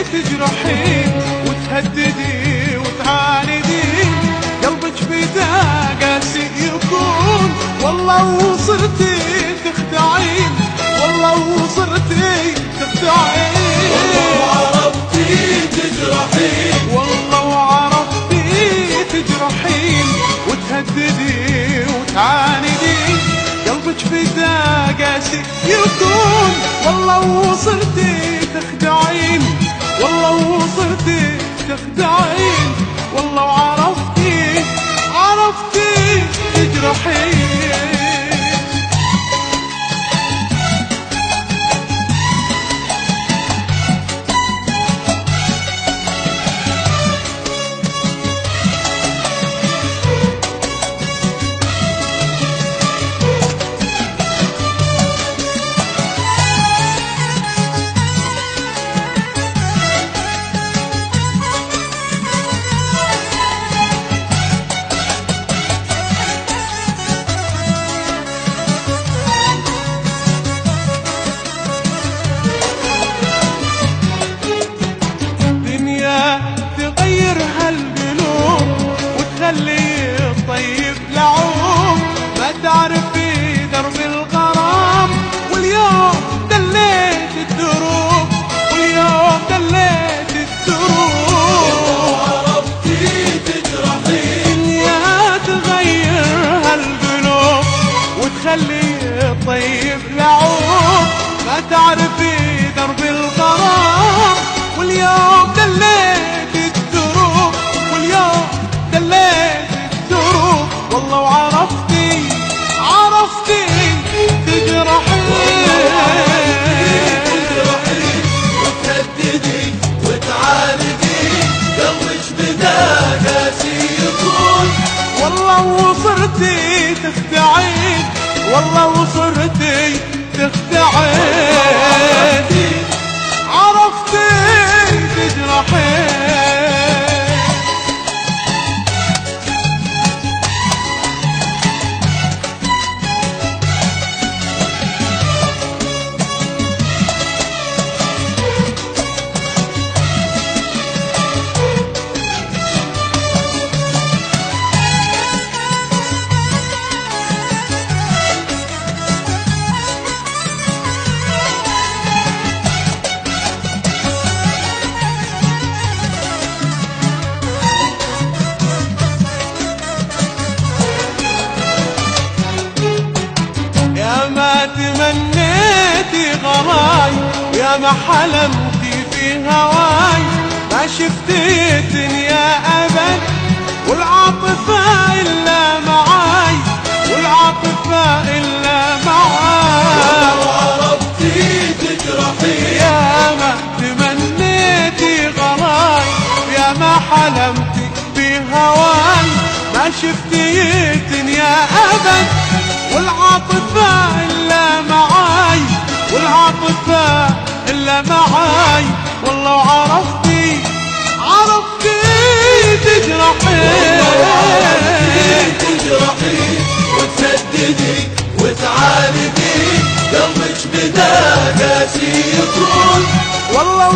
تجرحين وتهددي وتعاندي، قلبك بدا قاسي يكون، والله وصرتي تخدعين، والله وصرتي تخدعين، والله وعرفتي تجرحين، والله وعرفتي تجرحين وتهددي وتعاندي، قلبك بدا قاسي يكون، والله وصرتي تخدعين، والله وصرتي تخدعين، والله وعرفتي تجرحين. تغير هالقلوب وتخلي الطيب لعوب، ما تعرفي درب الغرام، واليوم دليت الدروب، واليوم دليت الدروب، عرفتي تجرحين، يا تغير هالقلوب وتخلي الطيب لعوب، ما تعرفي درب الغرام، واليوم دليت الدروب، واليوم دليت الدروب، والله وعرفتي تجرحين، تجرحين وتهددي وتعاندي، قلبك بدا قاسي يكون، والله وصرتي تخدعين، والله وصرتي تخدعين، عرفتي تجرحين. ما تمنيتي غراي، يا ما حلمتي في هواي، ما شفتي دنيا أبد والعاطفة إلا معاي، والعاطفة إلا معاي، وعرفتي تجرحين، يا ما تمنيتي غراي، يا ما حلمتي في هواي، ما شفتي دنيا أبد والعاطفة إلا معاي، والعاطفة إلا معاي، والله وعرفتي تجرحين، تجرحين وتسددي وتعاندي، قلبك بدا قاسي يكون، والله